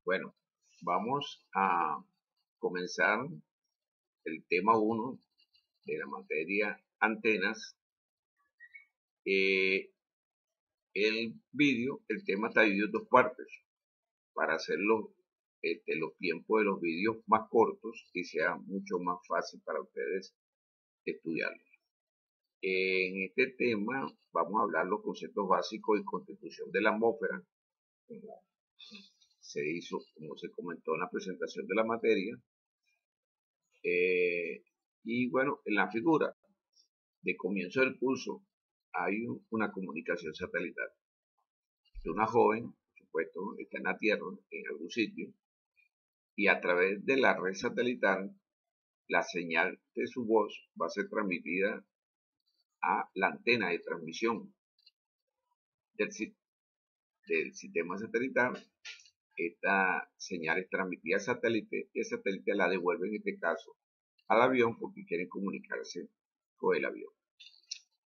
Bueno, vamos a comenzar el tema 1 de la materia antenas. El tema está dividido en dos partes para hacer los tiempos de los vídeos más cortos y sea mucho más fácil para ustedes estudiarlos. En este tema vamos a hablar los conceptos básicos y constitución de la atmósfera, como se comentó en la presentación de la materia. Y bueno, en la figura de comienzo del curso hay una comunicación satelital. Una joven, por supuesto, está en la Tierra, en algún sitio, y a través de la red satelital, la señal de su voz va a ser transmitida a la antena de transmisión del sistema satelital. Esta señal es transmitida al satélite y el satélite la devuelve, en este caso, al avión porque quieren comunicarse con el avión.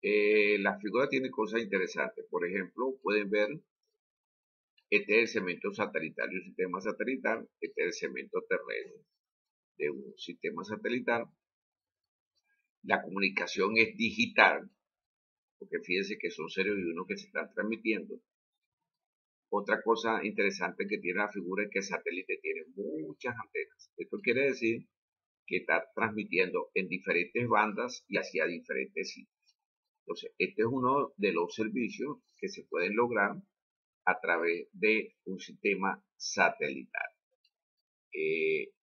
La figura tiene cosas interesantes. Por ejemplo, pueden ver, este es el segmento satelital de un sistema satelital, este es el segmento terreno de un sistema satelital. La comunicación es digital, porque fíjense que son ceros y unos que se están transmitiendo. Otra cosa interesante que tiene la figura es que el satélite tiene muchas antenas. Esto quiere decir que está transmitiendo en diferentes bandas y hacia diferentes sitios. Entonces, este es uno de los servicios que se pueden lograr a través de un sistema satelital.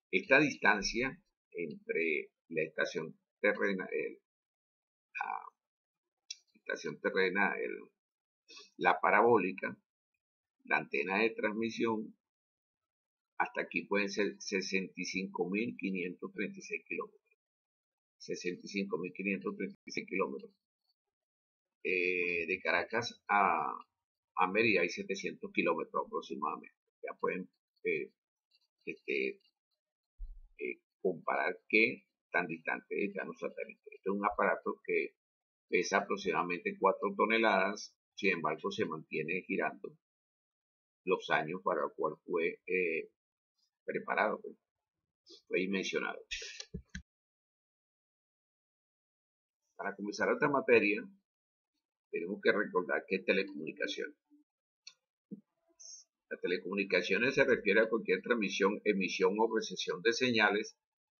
Esta distancia entre la estación terrena, la parabólica, la antena de transmisión, hasta aquí pueden ser 65.536 kilómetros. 65.536 kilómetros. De Caracas a Mérida hay 700 kilómetros aproximadamente. Ya pueden comparar qué tan distantes están los satélites. Este es un aparato que pesa aproximadamente 4 toneladas, sin embargo se mantiene girando los años para el cual fue preparado, fue dimensionado. Para comenzar esta materia, tenemos que recordar que es telecomunicación. Las telecomunicaciones se refiere a cualquier transmisión, emisión o recepción de señales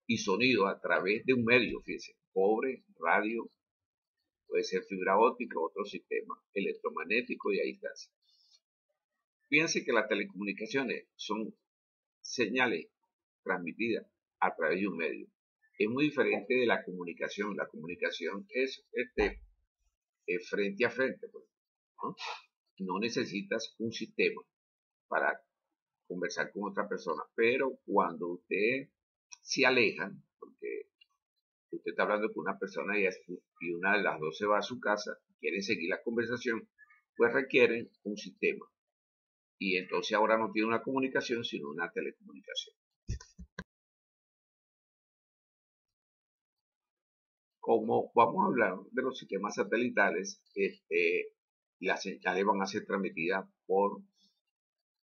y sonido a través de un medio, fíjense, cobre, radio, puede ser fibra óptica, otro sistema electromagnético y a distancia. Fíjense que las telecomunicaciones son señales transmitidas a través de un medio. Es muy diferente de la comunicación. La comunicación es frente a frente, pues, ¿no? No necesitas un sistema para conversar con otra persona, pero cuando usted se aleja, porque usted está hablando con una persona y una de las dos se va a su casa, quieren seguir la conversación, pues requieren un sistema. Y entonces ahora no tiene una comunicación, sino una telecomunicación. Como vamos a hablar de los sistemas satelitales, las señales van a ser transmitidas por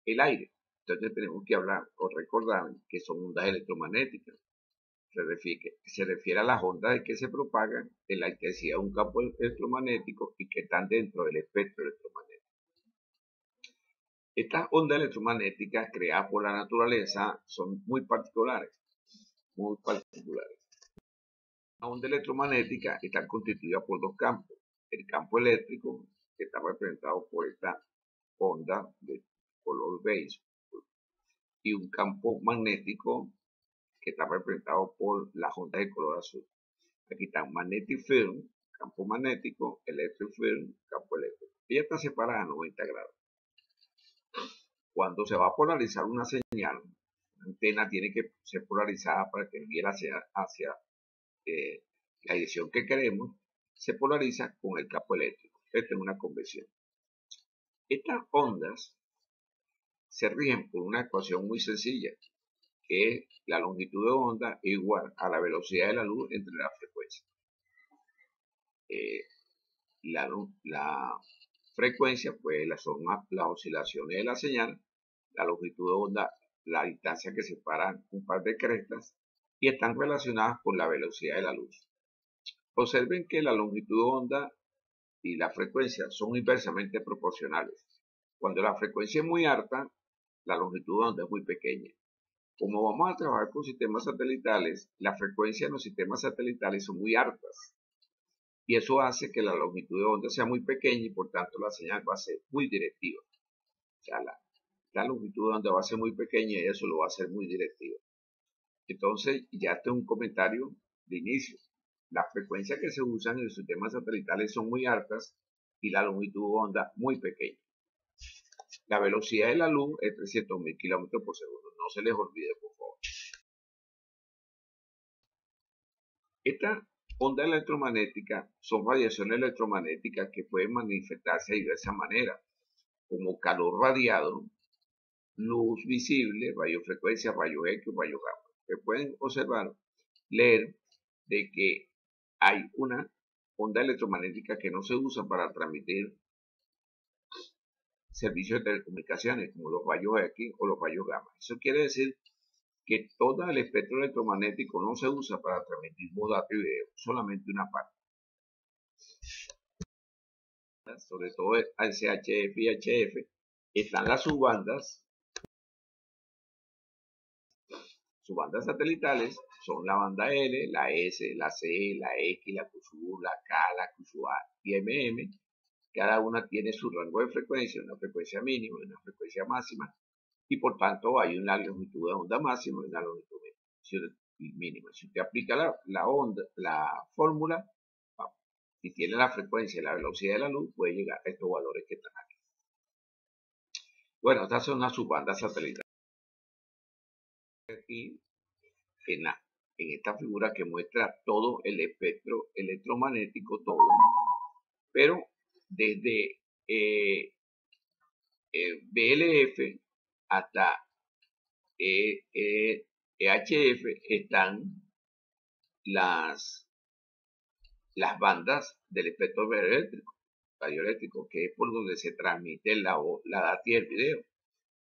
el aire. Entonces tenemos que hablar o recordar que son ondas electromagnéticas. Se refiere a las ondas que se propagan en la intensidad de un campo electromagnético y que están dentro del espectro electromagnético. Estas ondas electromagnéticas creadas por la naturaleza son muy particulares. Muy particulares. La onda electromagnética está constituida por dos campos. El campo eléctrico, que está representado por esta onda de color beige, y un campo magnético que está representado por las ondas de color azul. Aquí están magnetic field, campo magnético, electric field, campo eléctrico. Y está separada a 90 grados. Cuando se va a polarizar una señal, la antena tiene que ser polarizada para que vaya hacia la dirección que queremos, se polariza con el campo eléctrico. Esta es una convención. Estas ondas se rigen por una ecuación muy sencilla, que es la longitud de onda igual a la velocidad de la luz entre las frecuencias. La frecuencia, pues son las oscilaciones de la señal, la longitud de onda la distancia que separa un par de crestas y están relacionadas con la velocidad de la luz. Observen que la longitud de onda y la frecuencia son inversamente proporcionales. Cuando la frecuencia es muy alta, la longitud de onda es muy pequeña. Como vamos a trabajar con sistemas satelitales, la frecuencia en los sistemas satelitales son muy altas. Y eso hace que la longitud de onda sea muy pequeña y por tanto la señal va a ser muy directiva. O sea, la longitud de onda va a ser muy pequeña y eso lo va a hacer muy directiva. Entonces, ya este es un comentario de inicio. Las frecuencias que se usan en los sistemas satelitales son muy altas y la longitud de onda muy pequeña. La velocidad de la luz es 300.000 kilómetros por segundo. No se les olvide, por favor. Estas ondas electromagnéticas son radiaciones electromagnéticas que pueden manifestarse de diversas maneras, como calor radiado, luz visible, radiofrecuencia, rayos X, rayos gamma. Que pueden observar, leer de que hay una onda electromagnética que no se usa para transmitir servicios de telecomunicaciones, como los rayos X o los rayos gamma. Eso quiere decir que todo el espectro electromagnético no se usa para transmitir voz, datos y video, solamente una parte. Sobre todo el CHF y HF, están las subbandas satelitales, son la banda L, la S, la C, la X, la QSU, la K, la QSUA y MM. Cada una tiene su rango de frecuencia, una frecuencia mínima y una frecuencia máxima, y por tanto hay una longitud de onda máxima y una longitud mínima. Si usted aplica la fórmula y tiene la frecuencia y la velocidad de la luz, puede llegar a estos valores que están aquí. Bueno, estas son las subbandas satelitales. Aquí en esta figura que muestra todo el espectro electromagnético, todo, pero desde BLF hasta EHF están las bandas del espectro radioeléctrico, que es por donde se transmite la data y el video,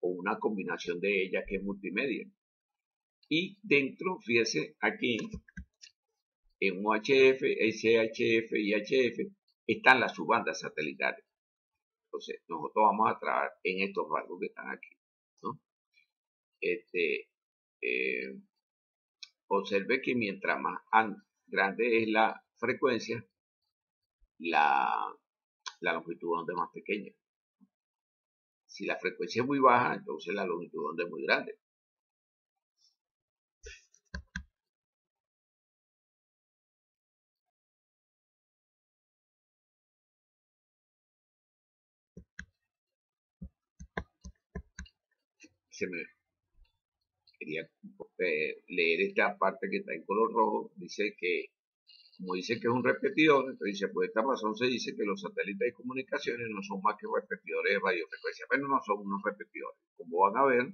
o una combinación de ellas que es multimedia. Y dentro, fíjese aquí, en UHF, SHF y HF, están las subbandas satelitales. Entonces, nosotros vamos a trabajar en estos rangos que están aquí, ¿no? Observe que mientras más grande es la frecuencia, la longitud de onda es más pequeña. Si la frecuencia es muy baja, entonces la longitud de onda es muy grande. Se me quería leer esta parte que está en color rojo. Dice que, como dice que es un repetidor, entonces dice, por esta razón se dice que los satélites de comunicaciones no son más que repetidores de radiofrecuencia, pero no son unos repetidores. Como van a ver,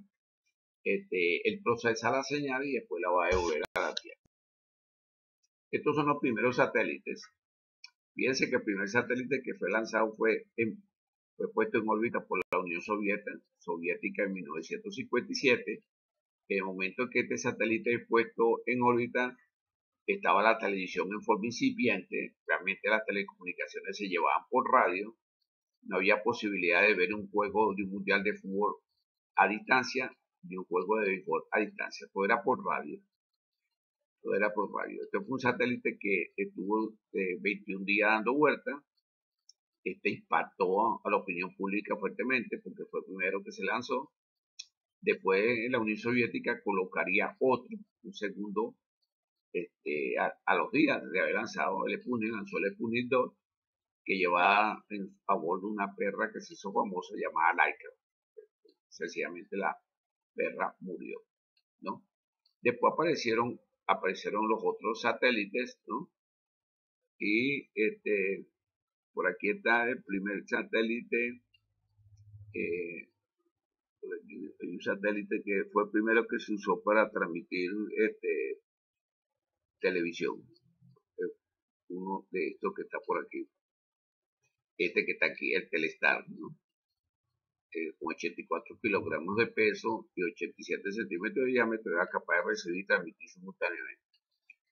él procesa la señal y después la va a devolver a la Tierra. Estos son los primeros satélites. Fíjense que el primer satélite que fue lanzado fue puesto en órbita por la Unión Soviética en 1957. En el momento en que este satélite fue puesto en órbita, estaba la televisión en forma incipiente, realmente las telecomunicaciones se llevaban por radio, no había posibilidad de ver un juego de un mundial de fútbol a distancia, ni un juego de béisbol a distancia, todo era por radio. Este fue un satélite que estuvo 21 días dando vueltas. Impactó a la opinión pública fuertemente porque fue el primero que se lanzó. Después la Unión Soviética colocaría otro, un segundo, a los días de haber lanzado el Sputnik, lanzó el Sputnik 2, que llevaba a bordo una perra que se hizo famosa llamada Laika. Sencillamente la perra murió, ¿no? Después aparecieron los otros satélites, ¿no? Y por aquí está el primer satélite, hay un satélite que fue el primero que se usó para transmitir televisión. Uno de estos que está por aquí, que está aquí, el Telestar, ¿no? con 84 kilogramos de peso y 87 centímetros de diámetro, era capaz de recibir y transmitir simultáneamente.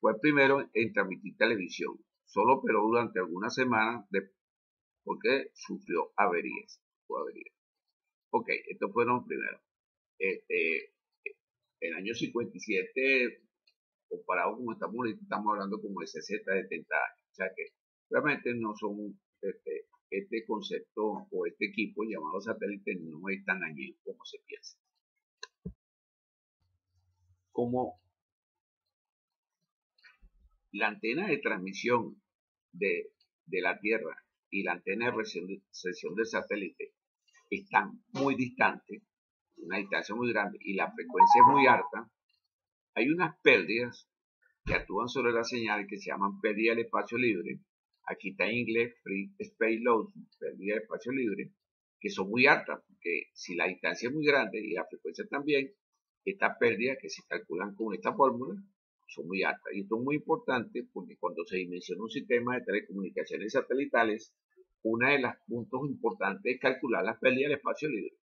Fue el primero en transmitir televisión, solo operó durante algunas semanas porque sufrió averías. Ok, estos fueron los primeros. El año 57, comparado con estamos ahorita, estamos hablando como de 60, 70 años. O sea que realmente no son, este concepto o este equipo llamado satélite no es tan añejo como se piensa. Como la antena de transmisión de la Tierra y la antena de recepción del satélite están muy distantes, una distancia muy grande, y la frecuencia es muy alta, hay unas pérdidas que actúan sobre la señal que se llaman pérdida del espacio libre. Aquí está en inglés free space loss, pérdida de espacio libre, que son muy altas, porque si la distancia es muy grande y la frecuencia también, estas pérdidas que se calculan con esta fórmula son muy altas. Y esto es muy importante porque cuando se dimensiona un sistema de telecomunicaciones satelitales, uno de los puntos importantes es calcular las pérdidas del espacio libre.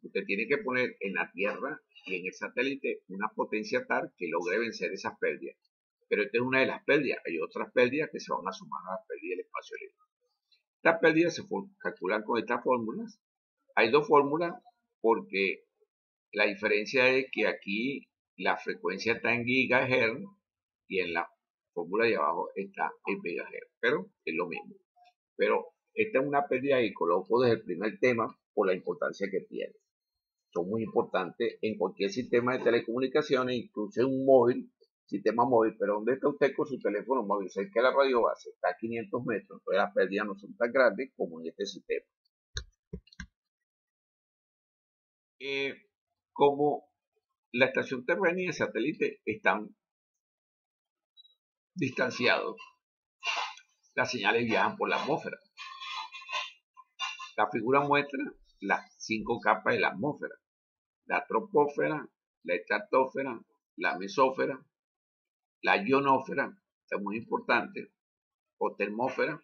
Usted tiene que poner en la Tierra y en el satélite una potencia tal que logre vencer esas pérdidas. Pero esta es una de las pérdidas. Hay otras pérdidas que se van a sumar a las pérdidas del espacio libre. Estas pérdidas se calculan con estas fórmulas. Hay dos fórmulas porque la diferencia es que aquí la frecuencia está en gigahertz y en la fórmula de abajo está en megahertz. Pero es lo mismo. Pero esta es una pérdida que coloco desde el primer tema por la importancia que tiene. Son muy importantes en cualquier sistema de telecomunicaciones, incluso en un móvil, sistema móvil. Pero ¿dónde está usted con su teléfono móvil? Sé que la radio base está a 500 metros, entonces las pérdidas no son tan grandes como en este sistema. Como la estación terrestre y el satélite están distanciados, las señales viajan por la atmósfera. La figura muestra las 5 capas de la atmósfera: la troposfera, la estratosfera, la mesósfera, la ionosfera, que es muy importante, o termósfera,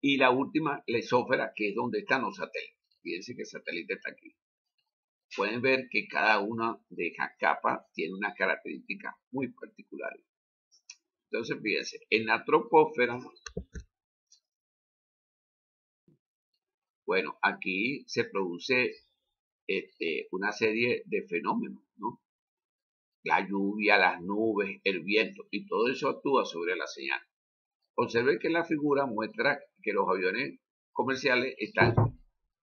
y la última, la exósfera, que es donde están los satélites. Fíjense que el satélite está aquí. Pueden ver que cada una de estas capas tiene una característica muy particular. Entonces, fíjense, en la troposfera, bueno, aquí se produce una serie de fenómenos, ¿no? La lluvia, las nubes, el viento, y todo eso actúa sobre la señal. Observen que la figura muestra que los aviones comerciales están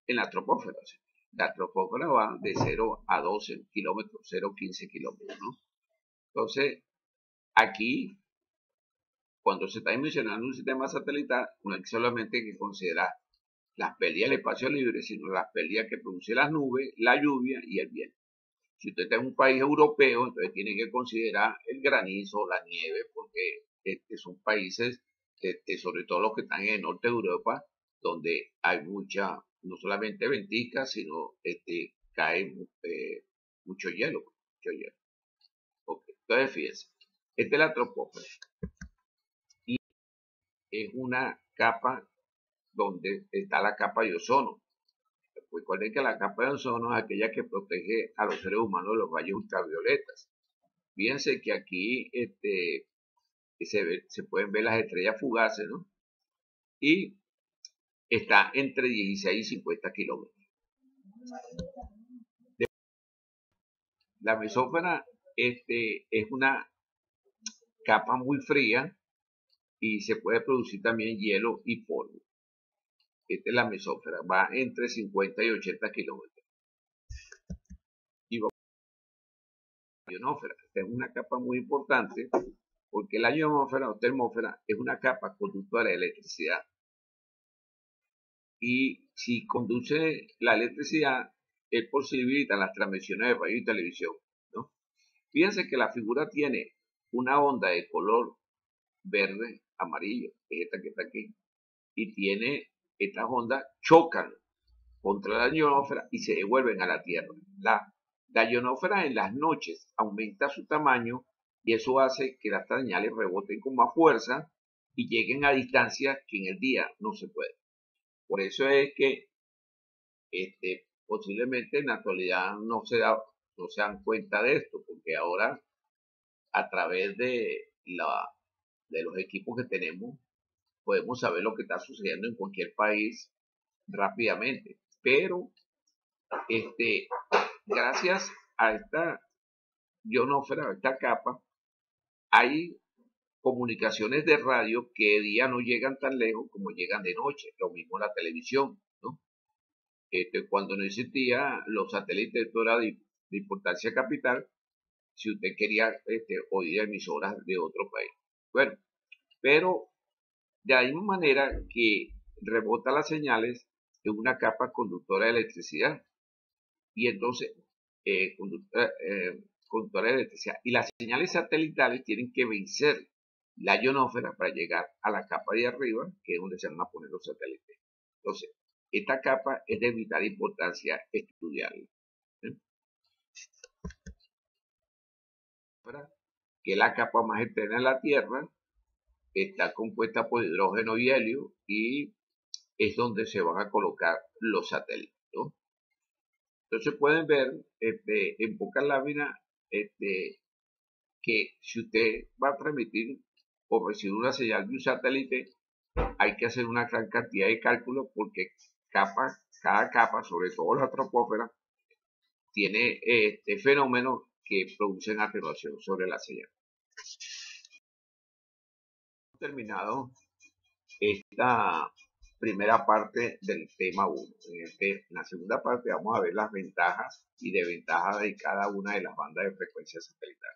en la troposfera. O sea, la troposfera va de 0 a 12 kilómetros, 0 a 15 kilómetros, ¿no? Entonces, aquí, cuando se está dimensionando un sistema satelital, no hay solamente que considerar las pérdidas del espacio libre, sino las pérdidas que producen las nubes, la lluvia y el viento. Si usted está en un país europeo, entonces tiene que considerar el granizo, la nieve, porque son países, sobre todo los que están en el norte de Europa, donde hay mucha, no solamente ventisca, sino cae mucho hielo. Okay. Entonces, fíjense, esta es la troposfera. Y es una capa donde está la capa de ozono. Recuerden que la capa de ozono es aquella que protege a los seres humanos de los rayos ultravioletas. Fíjense que aquí se pueden ver las estrellas fugaces, ¿no? Y está entre 16 y 50 kilómetros. La mesósfera es una capa muy fría y se puede producir también hielo y polvo. Esta es la mesósfera, va entre 50 y 80 kilómetros. Y vamos a la ionosfera. Esta es una capa muy importante porque la ionosfera o termósfera es una capa conductora de electricidad. Y si conduce la electricidad, es posibilita las transmisiones de radio y televisión, ¿no? Fíjense que la figura tiene una onda de color verde, amarillo, que es esta que está aquí, y tiene estas ondas chocan contra la ionosfera y se devuelven a la Tierra. La ionosfera en las noches aumenta su tamaño y eso hace que las señales reboten con más fuerza y lleguen a distancias que en el día no se puede. Por eso es que Posiblemente en la actualidad no se dan cuenta de esto, porque ahora a través de los equipos que tenemos podemos saber lo que está sucediendo en cualquier país rápidamente. Pero este, gracias a esta ionósfera, a esta capa, hay comunicaciones de radio que de día no llegan tan lejos como llegan de noche. Lo mismo la televisión, ¿no? Cuando no existía los satélites, esto era de importancia capital, si usted quería oír emisoras de otro país. Bueno, pero de la misma manera que rebota las señales en una capa conductora de electricidad y entonces conductora de electricidad y las señales satelitales tienen que vencer la ionósfera para llegar a la capa de arriba, que es donde se van a poner los satélites. Entonces, esta capa es de vital importancia estudiarla, ¿eh? Que es la capa más externa de la Tierra, está compuesta por hidrógeno y helio y es donde se van a colocar los satélites, ¿no? Entonces pueden ver en pocas láminas que si usted va a transmitir o recibir una señal de un satélite, hay que hacer una gran cantidad de cálculos porque cada capa, sobre todo la troposfera, tiene fenómenos que producen atenuación sobre la señal. Terminado esta primera parte del tema 1. En la segunda parte vamos a ver las ventajas y desventajas de cada una de las bandas de frecuencia satelital.